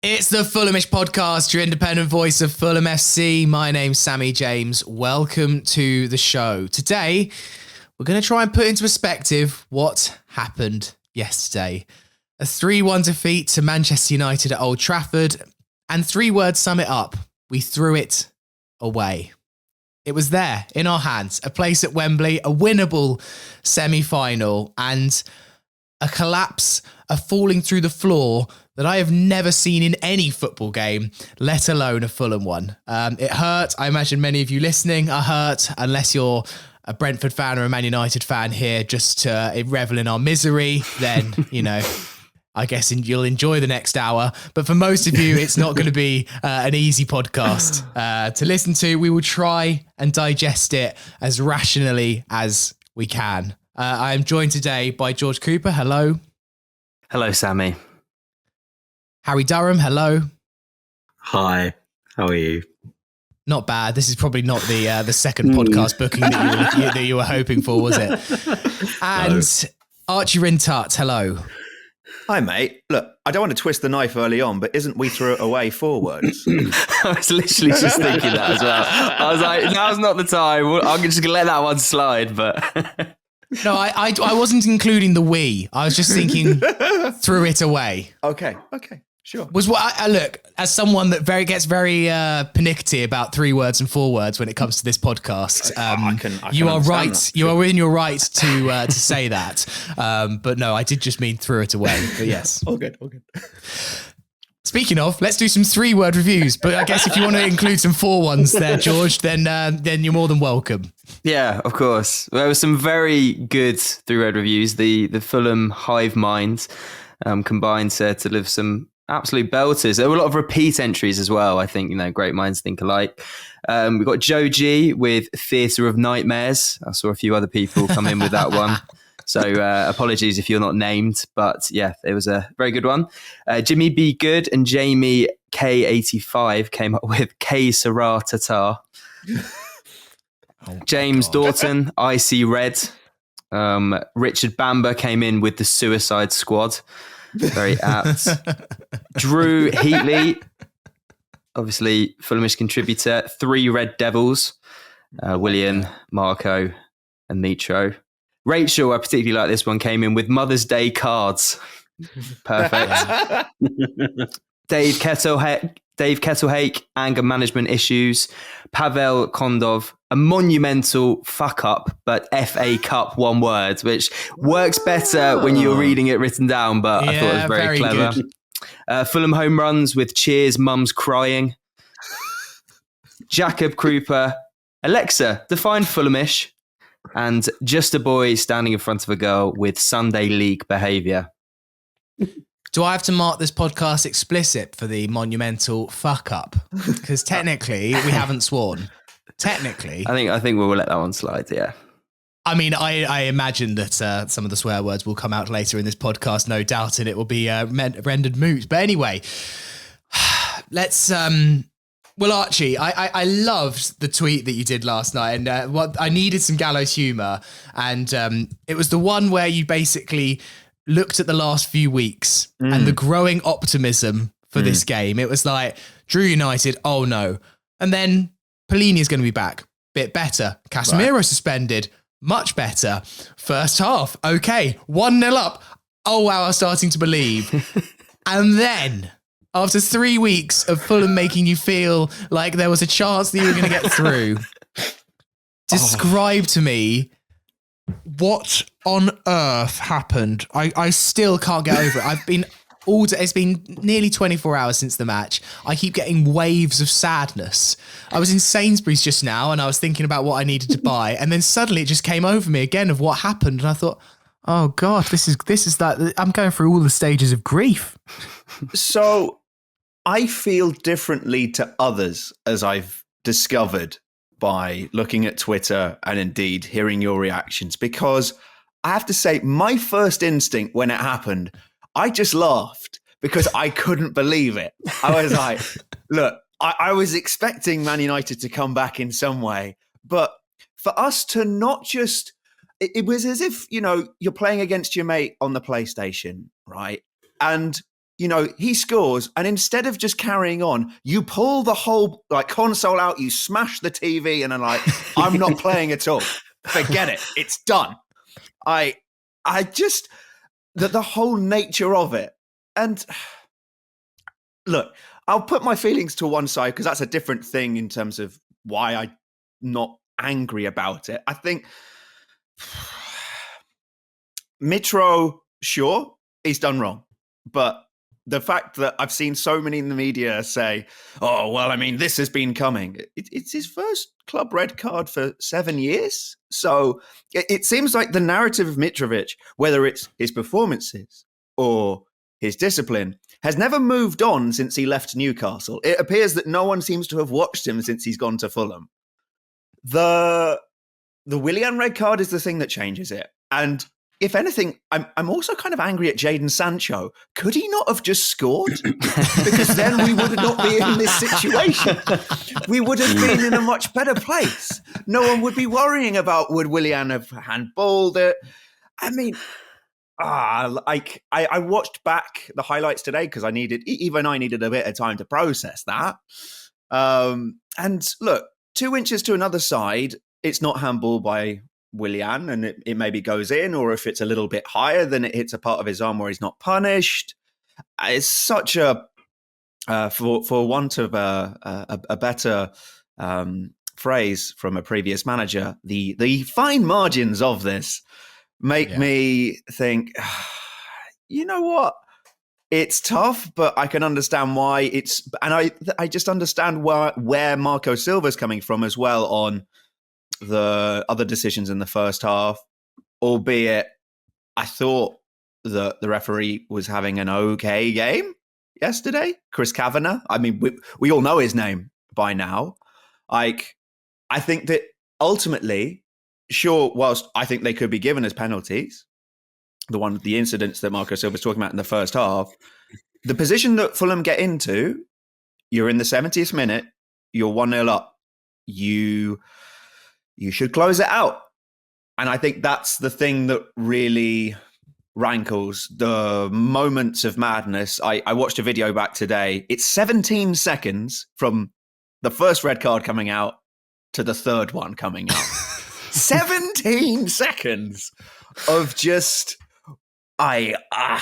It's the Fulhamish podcast, your independent voice of Fulham FC. My name's Sammy James. Welcome to the show. Today, we're going to try and put into perspective what happened yesterday. A 3-1 defeat to Manchester United at Old Trafford. And 3 words sum it up. We threw it away. It was there in our hands. A place at Wembley, a winnable semi-final, and a collapse, a falling through the floor that I have never seen in any football game, let alone a Fulham one. It hurt. I imagine many of you listening are hurt, unless you're a Brentford fan or a Man United fan here just to revel in our misery. Then, I guess you'll enjoy the next hour. But for most of you, it's not going to be an easy podcast to listen to. We will try and digest it as rationally as we can. I am joined today by George Cooper. Hello. Hello, Sammy. Harry Durham. Hello. Hi. How are you? Not bad. This is probably not the second podcast booking that you were hoping for, was it? And no. Archie Rintart. Hello. Hi, mate. Look, I don't want to twist the knife early on, but isn't we threw it away forwards? I was literally just thinking that as well. I was like, now's not the time. I'm just going to let that one slide, but... No, I wasn't including the we. I was just thinking threw it away. Okay, sure. Was what I look, as someone that gets very pernickety about 3 words and 4 words when it comes to this podcast. I can you are right. That. You are in your right to say that. But no, I did just mean threw it away. But yes, all good. Speaking of, let's do some 3-word reviews. But I guess if you want to include some 4 ones there, George, then you're more than welcome. Yeah, of course. There were some very good 3-word reviews. The Fulham hive mind combined to deliver some absolute belters. There were a lot of repeat entries as well. I think, great minds think alike. We've got Joe G with Theatre of Nightmares. I saw a few other people come in with that one. So apologies if you're not named, but yeah, it was a very good one. Jimmy B. Good and Jamie K85 came up with K Sarah Tatar. James Doughton, Icy Red. Richard Bamber came in with the Suicide Squad. Very apt. Drew Heatley, obviously Fulhamish contributor. 3 Red Devils. William, Marco and Mitro. Rachel, I particularly like this one, came in with Mother's Day cards. Perfect. Dave Kettlehake, anger management issues. Pavel Kondov, a monumental fuck up, but FA Cup 1 word, which works better when you're reading it written down, but I thought it was very clever. Fulham home runs with cheers, mums crying. Jacob Krupa, Alexa, define Fulhamish. And just a boy standing in front of a girl with Sunday league behaviour. Do I have to mark this podcast explicit for the monumental fuck up? Because technically, we haven't sworn. Technically. I think we'll let that one slide, yeah. I mean, I imagine that some of the swear words will come out later in this podcast, no doubt, and it will be rendered moot. But anyway, let's... Well, Archie, I loved the tweet that you did last night, and I needed some gallows humour, and it was the one where you basically looked at the last few weeks and the growing optimism for this game. It was like, Drew United, oh no. And then Pellegrini is going to be back, bit better. Casemiro suspended, much better. First half, okay, 1-0 up. Oh wow, I'm starting to believe. And then... after 3 weeks of Fulham making you feel like there was a chance that you were going to get through, describe to me what on earth happened. I still can't get over it. It's been nearly 24 hours since the match. I keep getting waves of sadness. I was in Sainsbury's just now and I was thinking about what I needed to buy. And then suddenly it just came over me again of what happened. And I thought, oh God, this is that. I'm going through all the stages of grief. So I feel differently to others, as I've discovered by looking at Twitter and indeed hearing your reactions, because I have to say my first instinct when it happened, I just laughed because I couldn't believe it. I was like, look, I was expecting Man United to come back in some way, but for us to not just, it was as if, you're playing against your mate on the PlayStation, right? And he scores, and instead of just carrying on, you pull the whole console out, you smash the TV, and I'm I'm not playing at all. Forget it. It's done. I just the whole nature of it. And look, I'll put my feelings to one side because that's a different thing in terms of why I'm not angry about it. I think Mitro, sure, he's done wrong, but the fact that I've seen so many in the media say, oh, well, I mean, this has been coming. It's his first club red card for 7 years. So it seems like the narrative of Mitrovic, whether it's his performances or his discipline, has never moved on since he left Newcastle. It appears that no one seems to have watched him since he's gone to Fulham. The Willian red card is the thing that changes it. And if anything, I'm also kind of angry at Jadon Sancho. Could he not have just scored? Because then we would not be in this situation. We would have been in a much better place. No one would be worrying about would Willian have handballed it. I mean, I watched back the highlights today because I needed a bit of time to process that. And look, 2 inches to another side, it's not handball by Willian, and it maybe goes in, or if it's a little bit higher, then it hits a part of his arm where he's not punished. It's such a, for want of a better phrase from a previous manager, the fine margins of this make me think, you know what? It's tough, but I can understand why and I just understand where Marco Silva's coming from as well on the other decisions in the first half, albeit I thought the referee was having an okay game yesterday. Chris Kavanagh. I mean, we all know his name by now. I think that ultimately, sure, whilst I think they could be given as penalties, the incidents that Marco Silva was talking about in the first half, the position that Fulham get into, you're in the 70th minute, you're 1-0 up. You should close it out. And I think that's the thing that really rankles, the moments of madness. I watched a video back today. It's 17 seconds from the first red card coming out to the third one coming out. 17 seconds of just, there are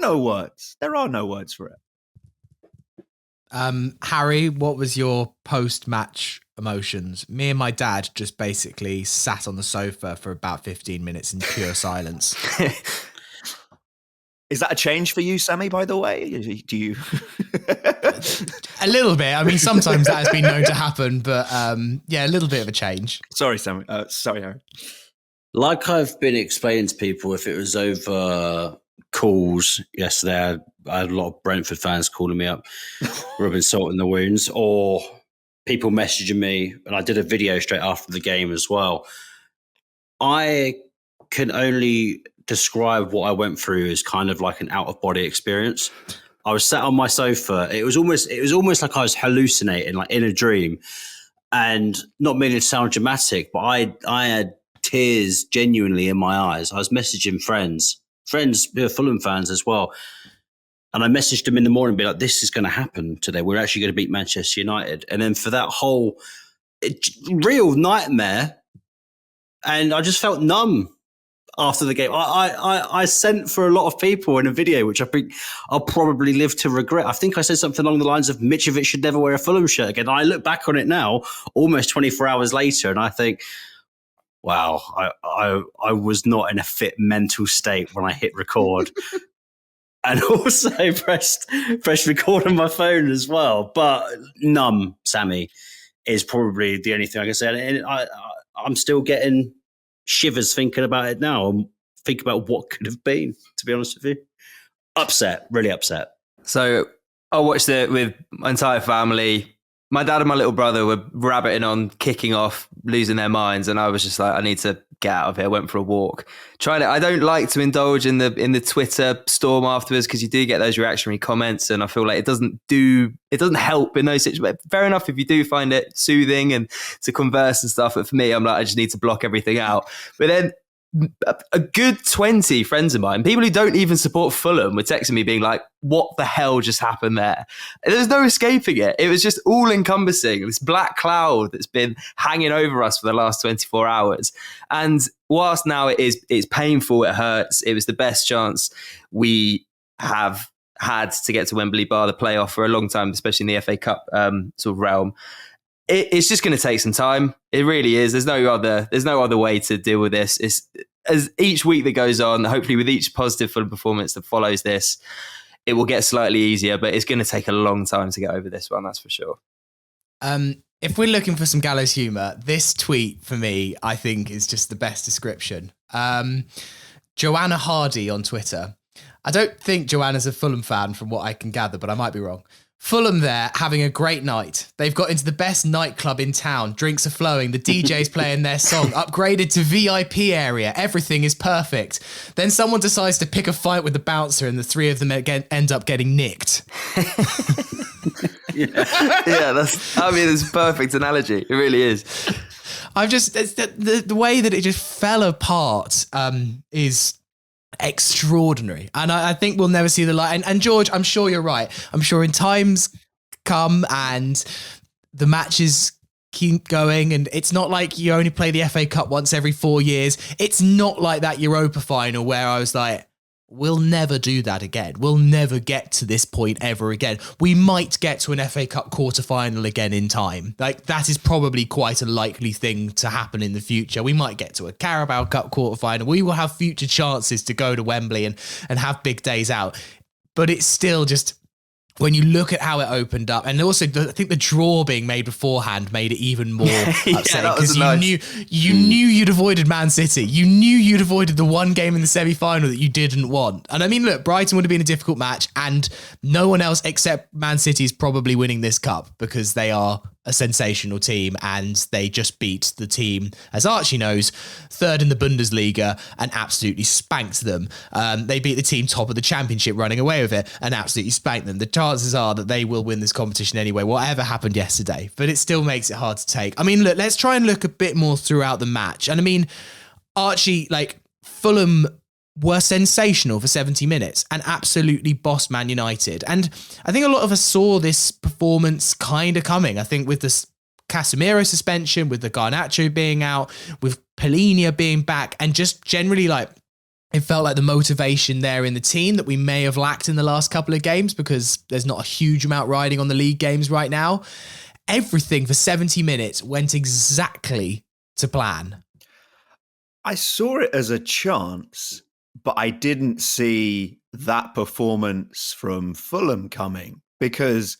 no words. There are no words for it. Harry, what was your post-match emotions? Me and my dad just basically sat on the sofa for about 15 minutes in pure silence. Is that a change for you, Sammy, by the way? Do you? A little bit. I mean, sometimes that has been known to happen, but a little bit of a change. Sorry, Sammy. Sorry, Harry. Like I've been explaining to people, if it was over calls yesterday, I had a lot of Brentford fans calling me up, rubbing salt in the wounds, or people messaging me, and I did a video straight after the game as well. I can only describe what I went through as kind of like an out-of-body experience. I was sat on my sofa. It was almost like I was hallucinating, like in a dream, and not meaning to sound dramatic, but I had tears genuinely in my eyes. I was messaging friends who are Fulham fans as well. And I messaged them in the morning, be like, this is going to happen today. We're actually going to beat Manchester United. And then for that whole real nightmare, and I just felt numb after the game. I sent for a lot of people in a video, which I think I'll probably live to regret. I think I said something along the lines of Mitrovic should never wear a Fulham shirt again. And I look back on it now, almost 24 hours later, and I think, wow, I was not in a fit mental state when I hit record. And also pressed record on my phone as well. But numb, Sammy, is probably the only thing I can say. And I'm still getting shivers thinking about it now. I'm thinking about what could have been, to be honest with you. Upset, really upset. So I watched it with my entire family. My dad and my little brother were rabbiting on, kicking off, losing their minds. And I was just like, I need to get out of here. I went for a walk. I don't like to indulge in the Twitter storm afterwards, because you do get those reactionary comments, and I feel like it doesn't help in those situations. Fair enough if you do find it soothing and to converse and stuff, but for me, I'm like, I just need to block everything out. But then a good 20 friends of mine, people who don't even support Fulham, were texting me being like, what the hell just happened there? There's no escaping it. It was just all encompassing, this black cloud that's been hanging over us for the last 24 hours. And whilst now it's painful, it hurts, it was the best chance we have had to get to Wembley bar the playoff for a long time, especially in the FA Cup sort of realm. It's just going to take some time. It really is. There's no other way to deal with this. It's, as each week that goes on, hopefully with each positive Fulham performance that follows this, it will get slightly easier, but it's going to take a long time to get over this one, that's for sure. If we're looking for some gallows humour, this tweet for me, I think, is just the best description. Joanna Hardy on Twitter. I don't think Joanna's a Fulham fan from what I can gather, but I might be wrong. Fulham there, having a great night. They've got into the best nightclub in town. Drinks are flowing. The DJ's playing their song. Upgraded to VIP area. Everything is perfect. Then someone decides to pick a fight with the bouncer and the three of them end up getting nicked. Yeah, it's a perfect analogy. It really is. The way that it just fell apart is extraordinary, and I think we'll never see the light. And George, I'm sure you're right. I'm sure in times come and the matches keep going, and it's not like you only play the FA Cup once every 4 years. It's not like that Europa final where I was like, we'll never do that again. We'll never get to this point ever again. We might get to an FA Cup quarter-final again in time. Like, that is probably quite a likely thing to happen in the future. We might get to a Carabao Cup quarter-final. We will have future chances to go to Wembley and have big days out. But it's still just, when you look at how it opened up, and also I think the draw being made beforehand made it even more upsetting, because you knew you'd avoided Man City. You knew you'd avoided the one game in the semi-final that you didn't want. And I mean, look, Brighton would have been a difficult match, and no one else except Man City is probably winning this cup because they are a sensational team and they just beat the team, as Archie knows, third in the Bundesliga and absolutely spanked them. They beat the team top of the championship running away with it and absolutely spanked them. The chances are that they will win this competition anyway, whatever happened yesterday, but it still makes it hard to take. I mean, look, let's try and look a bit more throughout the match. And I mean, Archie, like, Fulham were sensational for 70 minutes and absolutely bossed Man United. And I think a lot of us saw this performance kind of coming. I think with the Casemiro suspension, with the Garnacho being out, with Polinia being back, and just generally, like, it felt like the motivation there in the team that we may have lacked in the last couple of games because there's not a huge amount riding on the league games right now. Everything for 70 minutes went exactly to plan. I saw it as a chance, but I didn't see that performance from Fulham coming, because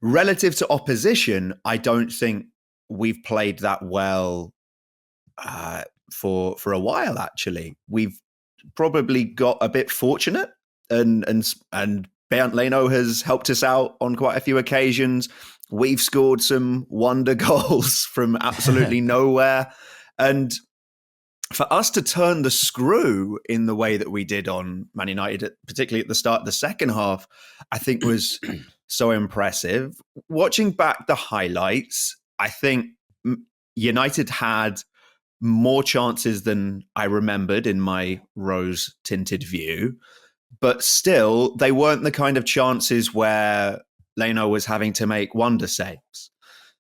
relative to opposition, I don't think we've played that well for a while, actually. We've probably got a bit fortunate, and Bernd Leno has helped us out on quite a few occasions. We've scored some wonder goals from absolutely nowhere. And for us to turn the screw in the way that we did on Man United, particularly at the start of the second half, I think was so impressive. Watching back the highlights, I think United had more chances than I remembered in my rose-tinted view, but still, they weren't the kind of chances where Leno was having to make wonder saves.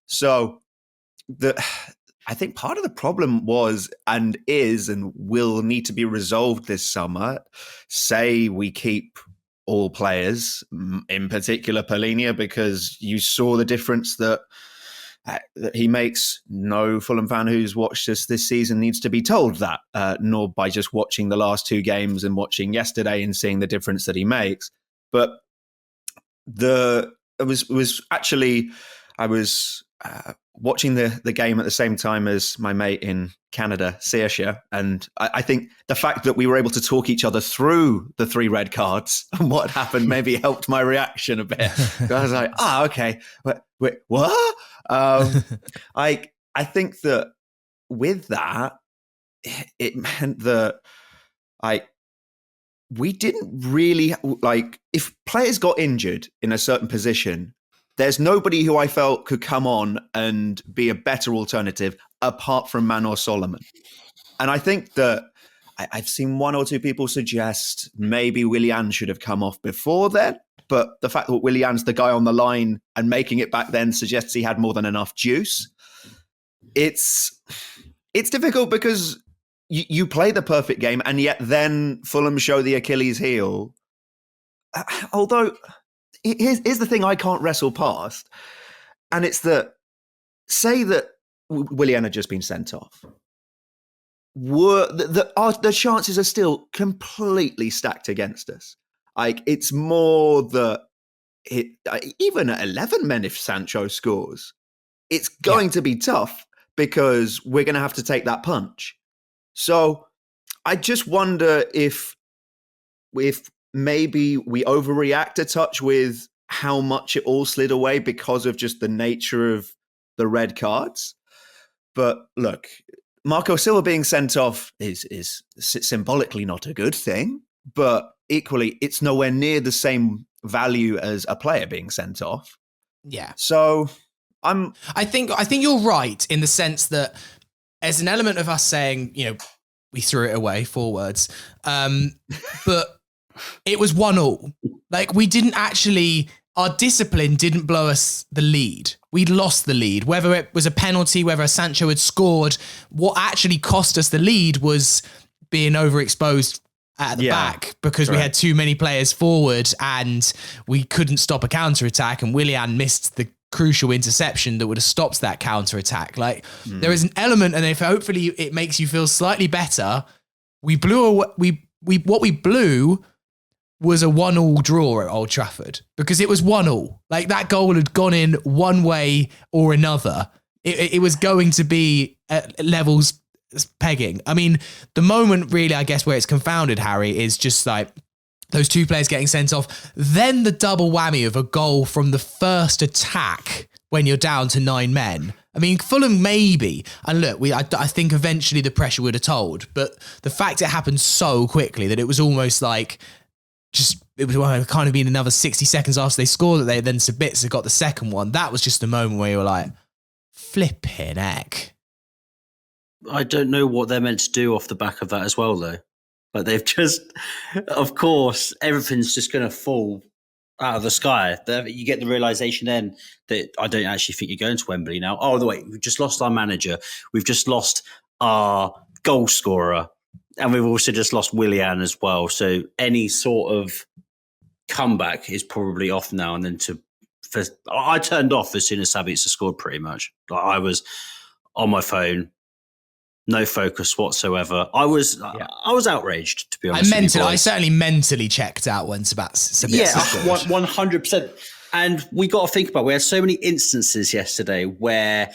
So I think part of the problem was and is and will need to be resolved this summer. Say we keep all players, in particular Polinia, because you saw the difference that he makes. No Fulham fan who's watched us this season needs to be told that, nor by just watching the last two games and watching yesterday and seeing the difference that he makes. But I was watching the game at the same time as my mate in Canada, Saoirse, and I think the fact that we were able to talk each other through the 3 red cards and what happened maybe helped my reaction a bit. I was like, okay, wait, what? I think that with that, it meant that we didn't really, if players got injured in a certain position, there's nobody who I felt could come on and be a better alternative apart from Manor Solomon. And I think that I've seen one or two people suggest maybe Willian should have come off before then. But the fact that Willian's the guy on the line and making it back then suggests he had more than enough juice. It's difficult because you play the perfect game and yet then Fulham show the Achilles heel. Although, here's the thing I can't wrestle past. And it's that, say that Willian had just been sent off. The chances are still completely stacked against us. Like, it's more that even at 11 men, if Sancho scores, it's going to be tough because we're going to have to take that punch. So I just wonder if maybe we overreact a touch with how much it all slid away because of just the nature of the red cards. But look, Marco Silva being sent off is symbolically not a good thing, but equally, it's nowhere near the same value as a player being sent off. Yeah. So I think you're right in the sense that there's an element of us saying, we threw it away, 4 words. But it was 1-1. Like, we didn't actually, our discipline didn't blow us the lead. We'd lost the lead. Whether it was a penalty, whether Sancho had scored, what actually cost us the lead was being overexposed at the back because we had too many players forward and we couldn't stop a counter-attack, and Willian missed the crucial interception that would have stopped that counter-attattack. Like, there is an element, and if hopefully it makes you feel slightly better, we blew what we blew was a 1-1 draw at Old Trafford because it was 1-1. Like, that goal had gone in one way or another. It was going to be at levels pegging. I mean, the moment really, I guess, where it's confounded, Harry, is just like those 2 players getting sent off. Then the double whammy of a goal from the first attack when you're down to 9 men. I mean, Fulham maybe. And look, I think eventually the pressure would have told. But the fact it happened so quickly that it was almost like it was kind of been another 60 seconds after they scored that they then Sabitzer got the second one. That was just the moment where you were like, flipping heck. I don't know what they're meant to do off the back of that as well, though. Like, they've just, of course, everything's just going to fall out of the sky. You get the realization then that I don't actually think you're going to Wembley now. Oh, the way we've just lost our manager. We've just lost our goal scorer. And we've also just lost Willian as well. So any sort of comeback is probably off now. And then I turned off as soon as Sabitzer scored, pretty much. Like, I was on my phone. No focus whatsoever. I was outraged, to be honest. I certainly mentally checked out when Sabitzer. Yeah, 100%. And we got to think about, we had so many instances yesterday where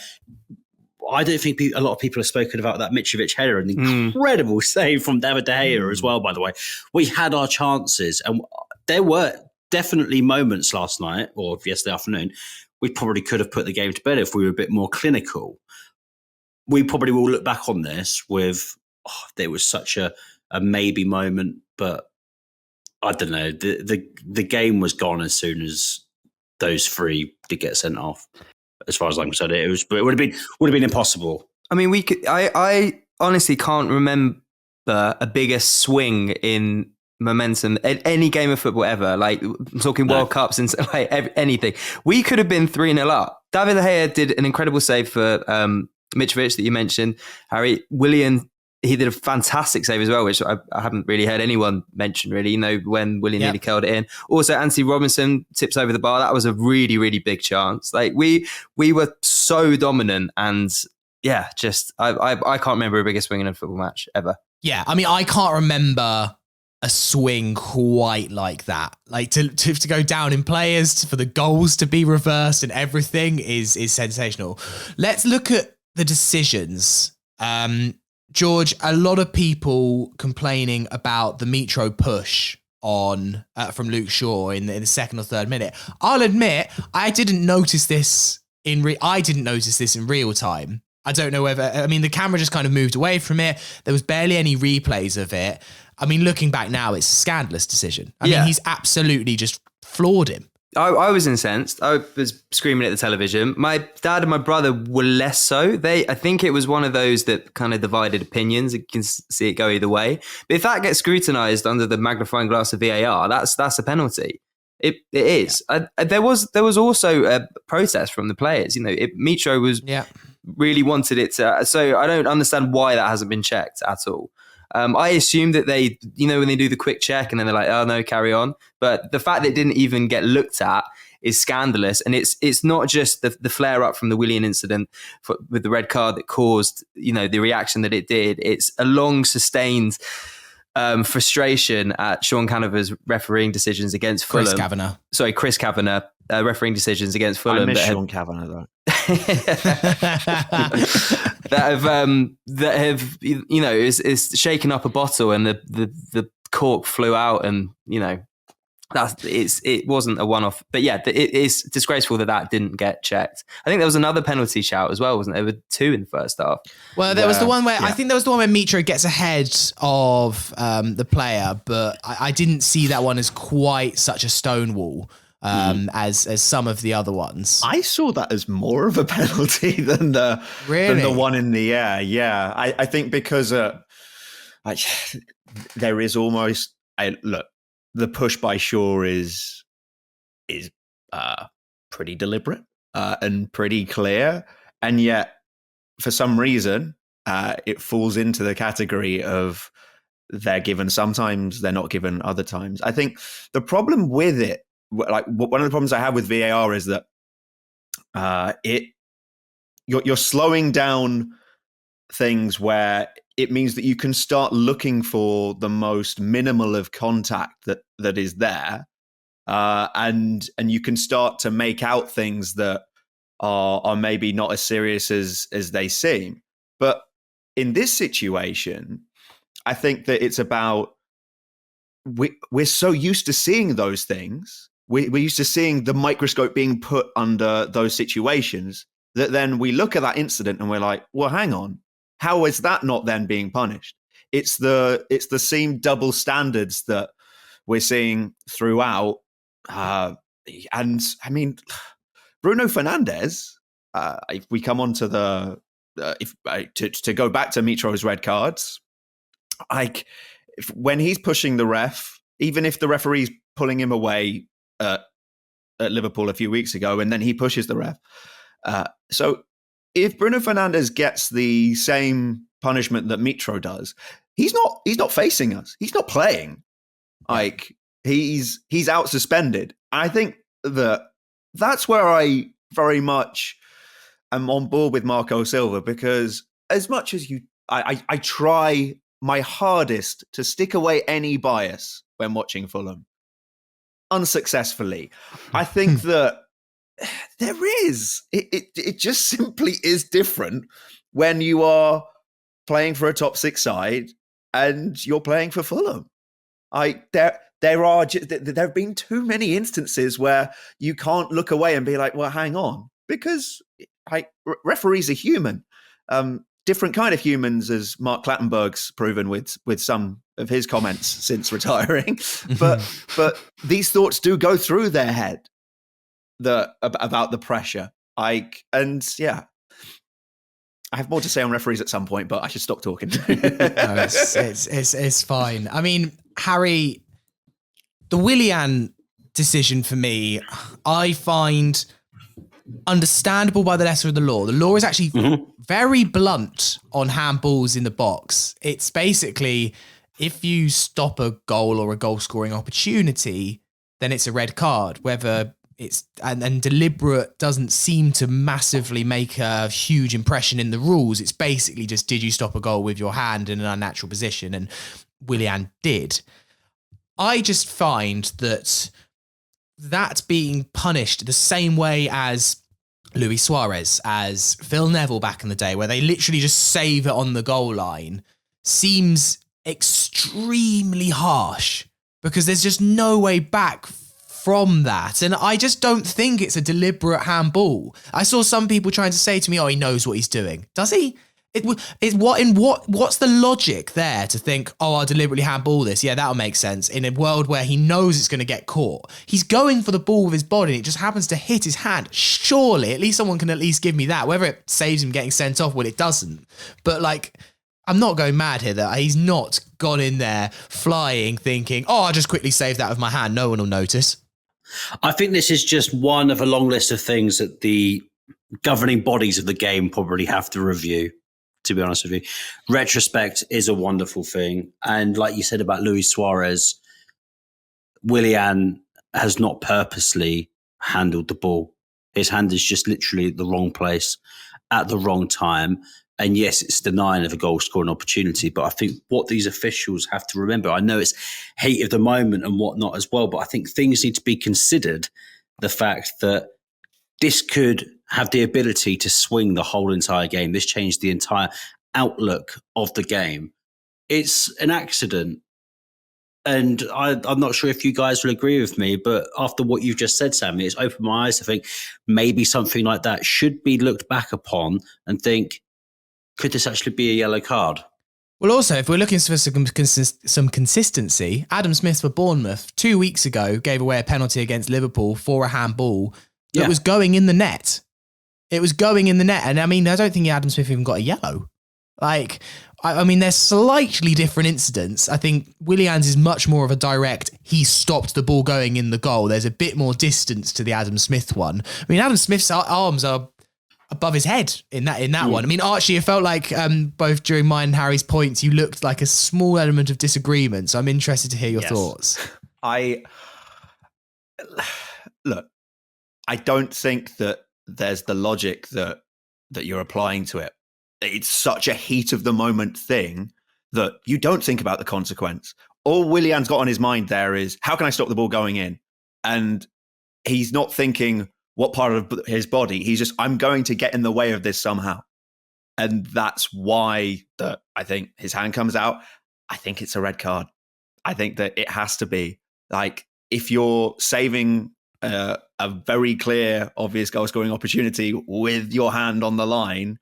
I don't think a lot of people have spoken about that Mitrovic header, an incredible save from David De Gea as well, by the way. We had our chances, and there were definitely moments last night or yesterday afternoon we probably could have put the game to bed if we were a bit more clinical. We probably will look back on this with, there was such a maybe moment, but I don't know. The game was gone as soon as those 3 did get sent off. As far as I'm concerned, it would have been impossible. I mean, I honestly can't remember a bigger swing in momentum at any game of football ever. Like, I'm talking World Cups and like anything. We could have been 3-0 up. David De Gea did an incredible save for Mitrovic that you mentioned, Harry. Willian, he did a fantastic save as well, which I haven't really heard anyone mention, really, when Willian nearly curled it in. Also, Anthony Robinson tips over the bar. That was a really, really big chance. Like, we were so dominant, and I can't remember a bigger swing in a football match ever. Yeah, I mean, I can't remember a swing quite like that. Like, to go down in players, for the goals to be reversed and everything is sensational. Let's look at the decisions. George, a lot of people complaining about the Mitro push on from Luke Shaw in the second or third minute. I'll admit, I didn't notice this in real time. I don't know whether, I mean, the camera just kind of moved away from it. There was barely any replays of it. I mean, looking back now, it's a scandalous decision. I mean, he's absolutely just floored him. I was incensed. I was screaming at the television. My dad and my brother were less so. I think it was one of those that kind of divided opinions. You can see it go either way. But if that gets scrutinised under the magnifying glass of VAR, that's a penalty. It is. Yeah. There was also a protest from the players. Mitro was really wanted it to. So I don't understand why that hasn't been checked at all. I assume that they, when they do the quick check and then they're like, oh no, carry on. But the fact that it didn't even get looked at is scandalous. And it's not just the flare up from the Willian incident with the red card that caused, the reaction that it did. It's a long sustained frustration at Sean Canaver's refereeing decisions against Fulham. Chris Kavanagh refereeing decisions against Fulham. I miss Sean Kavanagh though. that have is shaken up a bottle and the cork flew out, and it wasn't a one-off. But yeah, it is disgraceful that didn't get checked. I think there was another penalty shout as well, wasn't there? There were two in the first half. Well, there was the one where I think there was the one where Mitro gets ahead of the player, but I didn't see that one as quite such a stonewall as some of the other ones. I saw that as more of a penalty than the one in the air. Yeah, I think because there is almost the push by Shaw is pretty deliberate and pretty clear, and yet for some reason it falls into the category of they're given sometimes, they're not given other times. I think the problem with it, like one of the problems I have with VAR is that you're slowing down things where it means that you can start looking for the most minimal of contact that is there, and you can start to make out things that are maybe not as serious as they seem. But in this situation, I think that it's about we're so used to seeing those things. We're used to seeing the microscope being put under those situations that then we look at that incident and we're like, well, hang on. How is that not then being punished? It's the same double standards that we're seeing throughout. And I mean, Bruno Fernandes, if we come on to to go back to Mitro's red cards, when he's pushing the ref, even if the referee's pulling him away at Liverpool a few weeks ago, and then he pushes the ref. So if Bruno Fernandes gets the same punishment that Mitro does, he's not facing us. He's not playing. Like he's out suspended. And I think that's where I very much am on board with Marco Silva, because as much as I try my hardest to stick away any bias when watching Fulham, unsuccessfully. I think that there is. It just simply is different when you are playing for a top six side and you're playing for Fulham. There have been too many instances where you can't look away and be like, well, hang on, because referees are human. Different kind of humans, as Mark Clattenburg's proven with some of his comments since retiring. But these thoughts do go through their head about the pressure. I have more to say on referees at some point, but I should stop talking. No, it's fine. I mean, Harry, the Willian decision for me, I find understandable by the letter of the law. The law is actually very blunt on handballs in the box. It's basically, if you stop a goal or a goal scoring opportunity, then it's a red card. Whether it's and deliberate doesn't seem to massively make a huge impression in the rules. It's basically just, did you stop a goal with your hand in an unnatural position? And Willian did. I just find that being punished the same way as Luis Suarez, as Phil Neville back in the day, where they literally just save it on the goal line, seems extremely harsh, because there's just no way back from that. And I just don't think it's a deliberate handball. I saw some people trying to say to me, oh, he knows what he's doing. Does he? What's the logic there to think, oh, I'll deliberately handball this? Yeah, that'll make sense. In a world where he knows it's going to get caught, he's going for the ball with his body and it just happens to hit his hand. Surely, at least someone can at least give me that. Whether it saves him getting sent off, well, it doesn't. But like, I'm not going mad here that he's not gone in there flying thinking, oh, I'll just quickly save that with my hand. No one will notice. I think this is just one of a long list of things that the governing bodies of the game probably have to review, to be honest with you. Retrospect is a wonderful thing. And like you said about Luis Suarez, Willian has not purposely handled the ball. His hand is just literally at the wrong place at the wrong time. And yes, it's denying of a goal scoring opportunity. But I think what these officials have to remember, I know it's heat of the moment and whatnot as well, but I think things need to be considered. The fact that this could have the ability to swing the whole entire game. This changed the entire outlook of the game. It's an accident. And I'm not sure if you guys will agree with me, but after what you've just said, Sammy, it's opened my eyes to think maybe something like that should be looked back upon and think, could this actually be a yellow card? Well, also, if we're looking for some consistency, Adam Smith for Bournemouth 2 weeks ago gave away a penalty against Liverpool for a handball that was going in the net. It was going in the net. And I mean, I don't think Adam Smith even got a yellow. Like, I mean, there's slightly different incidents. I think Willian's is much more of a direct, he stopped the ball going in the goal. There's a bit more distance to the Adam Smith one. I mean, Adam Smith's arms are above his head in that one. I mean, Archie, it felt like both during mine and Harry's points, you looked like a small element of disagreement. So I'm interested to hear your thoughts. I don't think that there's the logic that you're applying to it. It's such a heat of the moment thing that you don't think about the consequence. All Willian's got on his mind there is, how can I stop the ball going in? And he's not thinking what part of his body. He's just, I'm going to get in the way of this somehow. And that's why I think his hand comes out. I think it's a red card. I think that it has to be. Like, if you're saving a very clear, obvious goal scoring opportunity with your hand on the line,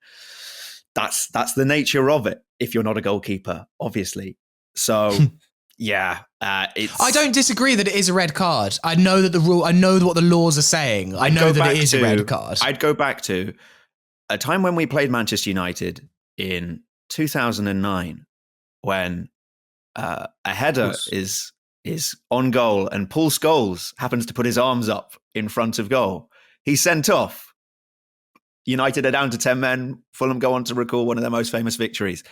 that's the nature of it. If you're not a goalkeeper, obviously. So, yeah, I don't disagree that it is a red card. I know that I know what the laws are saying. I know that it is a red card. I'd go back to a time when we played Manchester United in 2009, when a header is on goal and Paul Scholes happens to put his arms up in front of goal. He's sent off. United are down to 10 men. Fulham go on to recall one of their most famous victories.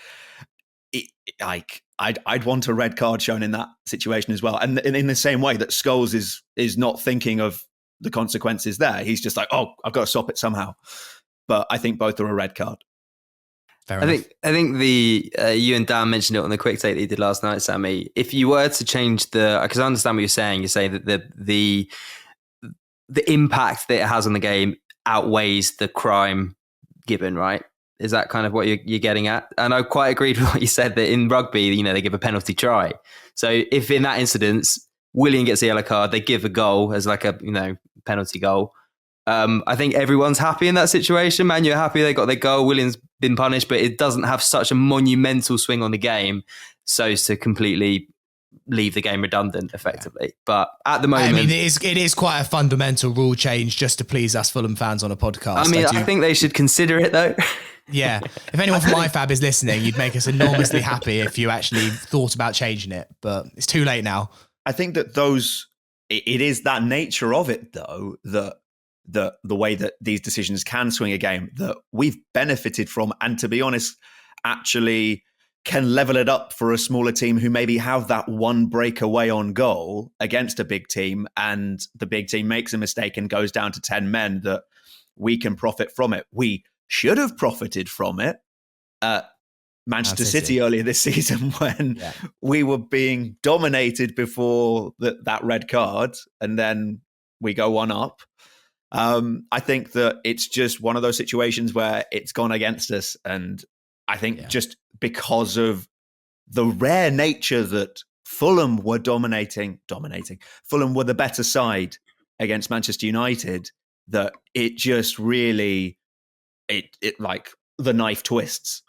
I'd want a red card shown in that situation as well. And in the same way that Scholes is not thinking of the consequences there. He's just like, oh, I've got to stop it somehow. But I think both are a red card. Fair enough. I think you and Dan mentioned it on the quick take that you did last night, Sammy. If you were to change because I understand what you're saying. You're saying that the impact that it has on the game outweighs the crime given, right? Is that kind of what you're getting at? And I quite agreed with what you said, that in rugby, they give a penalty try. So if in that instance, Willian gets a yellow card, they give a goal as like a, penalty goal. I think everyone's happy in that situation. Man, you're happy they got their goal. Willian's been punished, but it doesn't have such a monumental swing on the game so as to completely leave the game redundant effectively. But at the moment, I mean, it is quite a fundamental rule change just to please us Fulham fans on a podcast. I mean, I think they should consider it though. Yeah. If anyone from IFAB is listening, you'd make us enormously happy if you actually thought about changing it, but it's too late now. I think that it is that nature of it though, that the way that these decisions can swing a game that we've benefited from, and to be honest, actually can level it up for a smaller team who maybe have that one breakaway on goal against a big team, and the big team makes a mistake and goes down to 10 men, that we can profit from it. We should have profited from it at Manchester City earlier this season when we were being dominated before that red card, and then we go one up. I think that it's just one of those situations where it's gone against us. And I think just because of the rare nature that Fulham were dominating, Fulham were the better side against Manchester United, that it just really, it like the knife twists.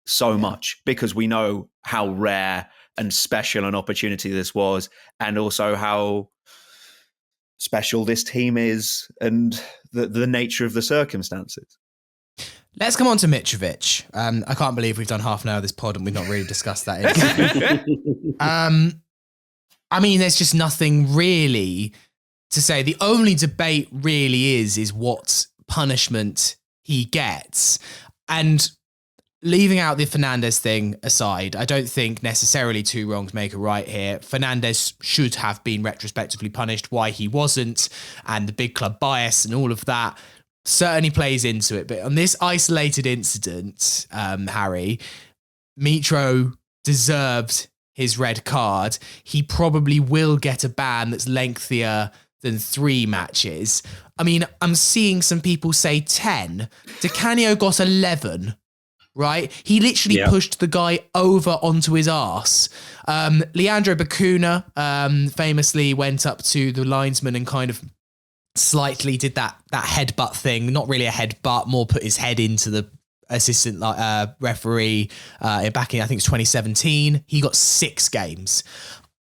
so much because we know how rare and special an opportunity this was, and also how special this team is and the nature of the circumstances. Let's come on to Mitrovic. I can't believe we've done half an hour of this pod and we've not really discussed that. I mean, there's just nothing really to say. The only debate really is what punishment he gets. And leaving out the Fernandes thing aside, I don't think necessarily two wrongs make a right here. Fernandes should have been retrospectively punished. Why he wasn't, and the big club bias and all of that certainly plays into it. But on this isolated incident, Harry, Mitro deserved his red card. He probably will get a ban that's lengthier than 3 matches. I mean, I'm seeing some people say 10. Di Canio got 11. Right? He literally pushed the guy over onto his arse. Leandro Bacuna famously went up to the linesman and kind of slightly did that headbutt thing. Not really a headbutt, more put his head into the assistant referee back in, I think it's 2017. He got 6 games.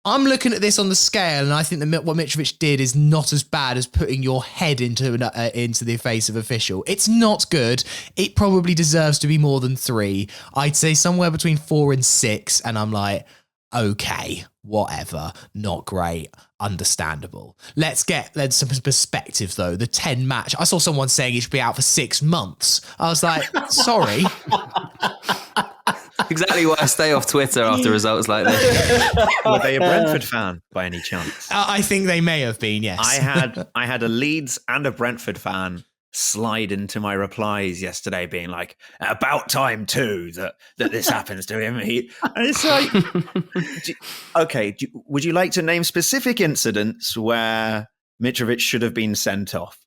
I'm looking at this on the scale, and I think that what Mitrovic did is not as bad as putting your head into the face of official. It's not good. It probably deserves to be more than 3. I'd say somewhere between 4 and 6, and I'm like, okay, whatever, not great, understandable. Let's some perspective though. The 10 match. I saw someone saying he should be out for 6 months. I was like, sorry. Exactly why I stay off Twitter after results like this. Were they a Brentford fan by any chance? I think they may have been, yes. I had a Leeds and a Brentford fan slide into my replies yesterday being like, about time too that this happens to him. And it's like, would you like to name specific incidents where Mitrovic should have been sent off?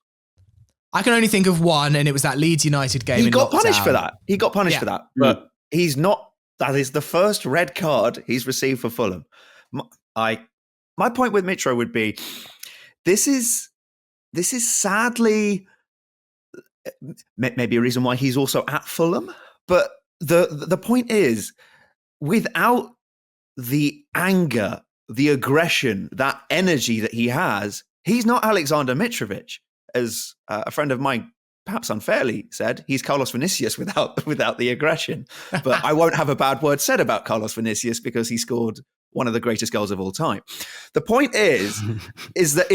I can only think of one, and it was that Leeds United game. He got punished for that. But he's not. That is the first red card he's received for Fulham. My point with Mitro would be, this is sadly maybe a reason why he's also at Fulham. But the point is, without the anger, the aggression, that energy that he has, he's not Aleksandar Mitrovic. As a friend of mine perhaps unfairly said, he's Carlos Vinicius without the aggression. But I won't have a bad word said about Carlos Vinicius because he scored one of the greatest goals of all time. The point is that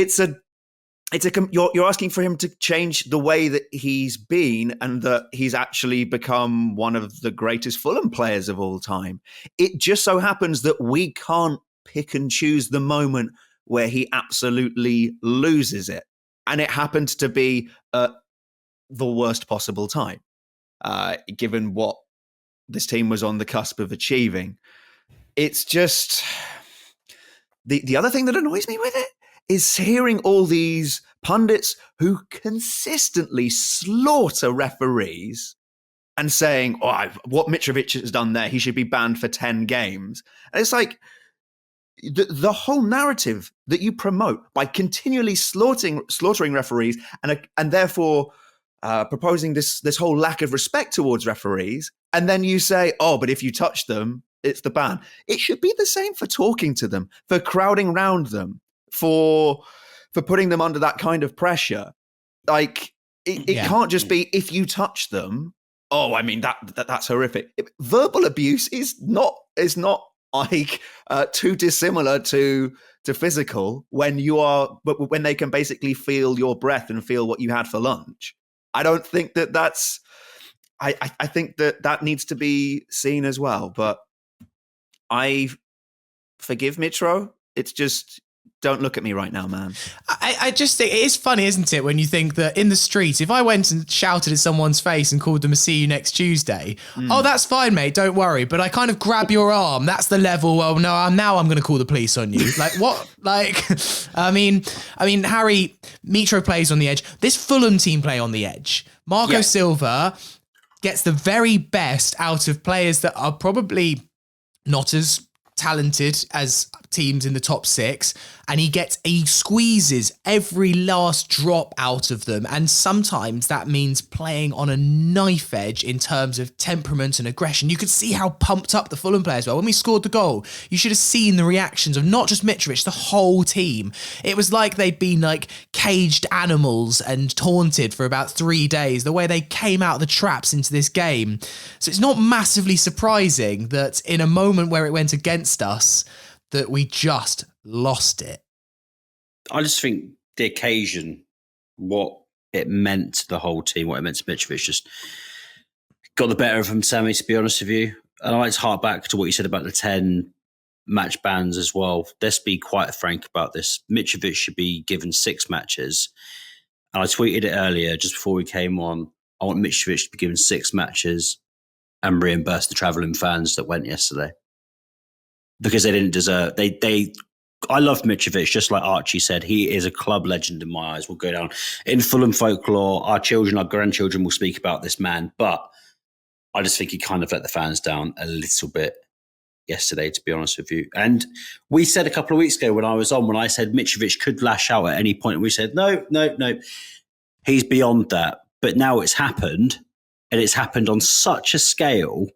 you're asking for him to change the way that he's been, and that he's actually become one of the greatest Fulham players of all time. It just so happens that we can't pick and choose the moment where he absolutely loses it. And it happened to be the worst possible time, given what this team was on the cusp of achieving. It's just the other thing that annoys me with it is hearing all these pundits who consistently slaughter referees and saying, what Mitrovic has done there, he should be banned for 10 games. And it's like, the whole narrative that you promote by continually slaughtering referees and therefore proposing this whole lack of respect towards referees, and then you say, but if you touch them, it's the ban. It should be the same for talking to them, for crowding round them, for putting them under that kind of pressure. Like it can't just be if you touch them. I mean that's horrific. Verbal abuse is not like too dissimilar to physical when they can basically feel your breath and feel what you had for lunch. I don't think that's. I think that needs to be seen as well. But I forgive Mitro. It's just, don't look at me right now, man. I just think it is funny, isn't it, when you think that in the street, if I went and shouted at someone's face and called them a "see you next Tuesday," that's fine, mate, don't worry. But I kind of grab your arm. That's the level. Well, no, I'm going to call the police on you. Like what? Like, I mean, Harry, Mitro plays on the edge. This Fulham team play on the edge. Marco Silva gets the very best out of players that are probably not as talented as teams in the top 6, and he squeezes every last drop out of them. And sometimes that means playing on a knife edge in terms of temperament and aggression. You could see how pumped up the Fulham players were. When we scored the goal, you should have seen the reactions of not just Mitrovic, the whole team. It was like they'd been like caged animals and taunted for about 3 days, the way they came out of the traps into this game. So it's not massively surprising that in a moment where it went against us, that we just lost it. I just think the occasion, what it meant to the whole team, what it meant to Mitrovic, just got the better of him, Sammy, to be honest with you. And I like to hark back to what you said about the 10 match bans as well. Let's be quite frank about this. Mitrovic should be given 6 matches. And I tweeted it earlier, just before we came on. I want Mitrovic to be given 6 matches and reimburse the travelling fans that went yesterday. Because they didn't deserve... I love Mitrovic, just like Archie said. He is a club legend in my eyes. Will go down in Fulham folklore. Our children, our grandchildren will speak about this man. But I just think he kind of let the fans down a little bit yesterday, to be honest with you. And we said a couple of weeks ago when I said Mitrovic could lash out at any point. And we said, no. He's beyond that. But now it's happened. And it's happened on such a scale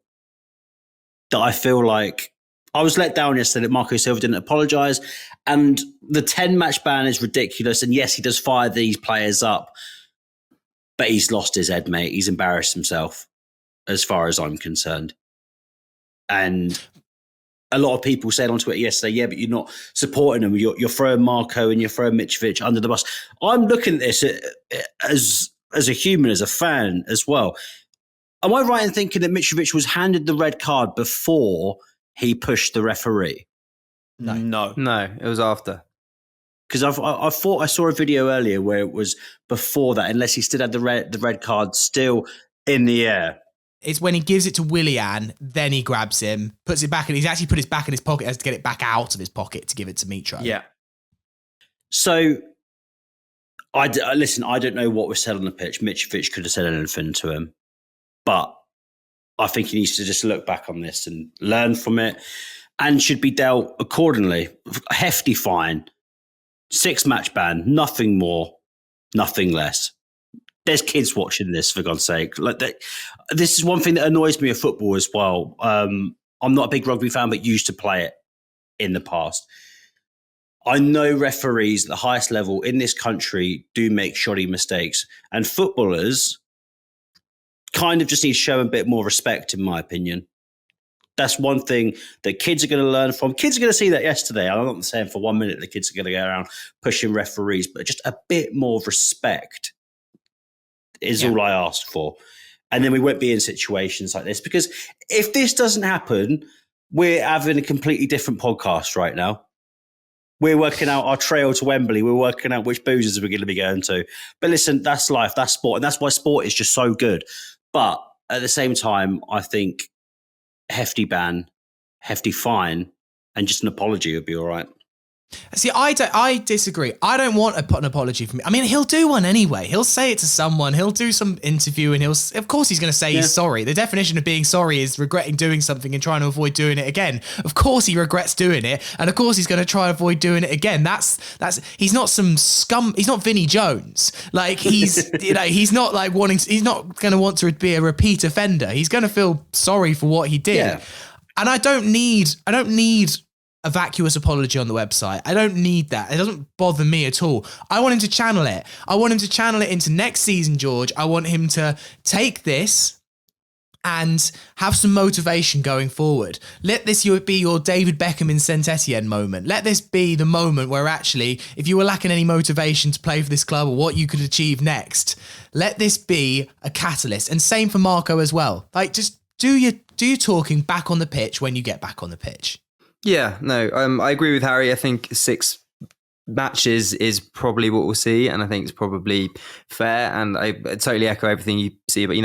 that I feel like I was let down yesterday that Marco Silva didn't apologise. And the 10-match ban is ridiculous. And yes, he does fire these players up. But he's lost his head, mate. He's embarrassed himself, as far as I'm concerned. And a lot of people said on Twitter yesterday, yeah, but you're not supporting him. You're throwing Marco and you're throwing Mitrovic under the bus. I'm looking at this as a human, as a fan as well. Am I right in thinking that Mitrovic was handed the red card before he pushed the referee? No, it was after. Because I thought I saw a video earlier where it was before that, unless he still had the red card still in the air. It's when he gives it to Willian, then he grabs him, puts it back, and he's actually put his back in his pocket as to get it back out of his pocket to give it to Mitro. Yeah. So, listen, I don't know what was said on the pitch. Mitrovic could have said anything to him. But I think he needs to just look back on this and learn from it and should be dealt accordingly. A hefty fine, 6-match ban, nothing more, nothing less. There's kids watching this, for God's sake. This is one thing that annoys me of football as well. I'm not a big rugby fan, but used to play it in the past. I know referees at the highest level in this country do make shoddy mistakes, and footballers kind of just need to show a bit more respect, in my opinion. That's one thing that kids are going to learn from. Kids are going to see that yesterday. I'm not saying for 1 minute the kids are going to go around pushing referees, but just a bit more respect is all I asked for. And then we won't be in situations like this, because if this doesn't happen, we're having a completely different podcast right now. We're working out our trail to Wembley. We're working out which boozers we're going to be going to. But listen, that's life, that's sport. And that's why sport is just so good. But at the same time, I think hefty ban, hefty fine, and just an apology would be all right. See, I disagree. I don't want an apology from him. I mean, he'll do one anyway. He'll say it to someone. He'll do some interview and of course he's going to say he's sorry. The definition of being sorry is regretting doing something and trying to avoid doing it again. Of course he regrets doing it. And of course he's going to try to avoid doing it again. He's not some scum. He's not Vinnie Jones. Like he's, he's not like he's not going to want to be a repeat offender. He's going to feel sorry for what he did. Yeah. And I don't need a vacuous apology on the website. I don't need that. It doesn't bother me at all. I want him to channel it. I want him to channel it into next season, George. I want him to take this and have some motivation going forward. Let this be your David Beckham in Saint Etienne moment. Let this be the moment where actually, if you were lacking any motivation to play for this club or what you could achieve next, let this be a catalyst. And same for Marco as well. Like, just do your talking back on the pitch when you get back on the pitch. Yeah, no, I agree with Harry. I think 6 matches is probably what we'll see, and I think it's probably fair. And I totally echo everything you see. But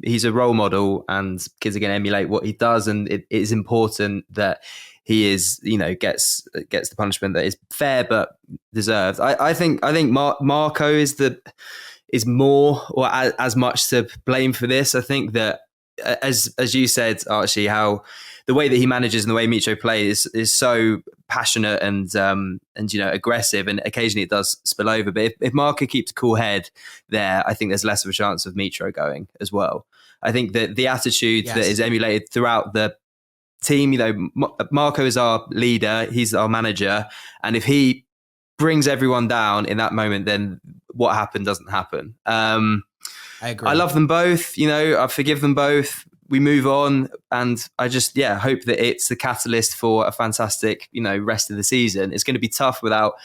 he's a role model, and kids are going to emulate what he does. And it is important that he is, gets the punishment that is fair but deserved. I think Marco is more or as much to blame for this. I think that as you said, Archie, how the way that he manages and the way Mitro plays is so passionate and aggressive, and occasionally it does spill over. But if Marco keeps a cool head there, I think there's less of a chance of Mitro going as well. I think that the attitude that is emulated throughout the team, Marco is our leader, he's our manager, and if he brings everyone down in that moment, then what happened doesn't happen. I agree. I love them both. I forgive them both. We move on, and I just hope that it's the catalyst for a fantastic rest of the season. It's going to be tough without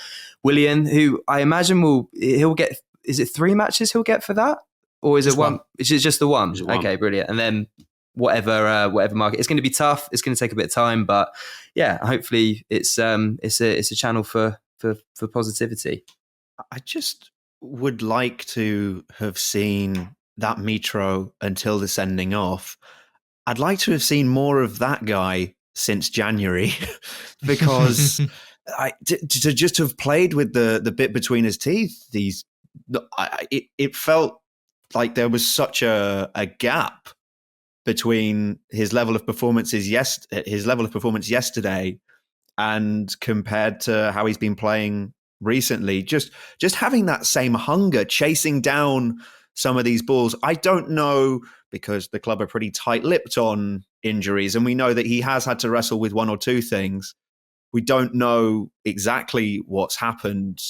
Willian, who I imagine he'll get. Is it 3 matches he'll get for that, or is it one? Is it just the one? Okay, brilliant. And then whatever market. It's going to be tough. It's going to take a bit of time, but hopefully it's a channel for positivity. I just would like to have seen that Mitro until the sending off. I'd like to have seen more of that guy since January, because to just have played with the bit between his teeth, it felt like there was such a gap between his level of performance yesterday and compared to how he's been playing recently. Just having that same hunger, chasing down some of these balls. I don't know, because the club are pretty tight-lipped on injuries, and we know that he has had to wrestle with one or two things. We don't know exactly what's happened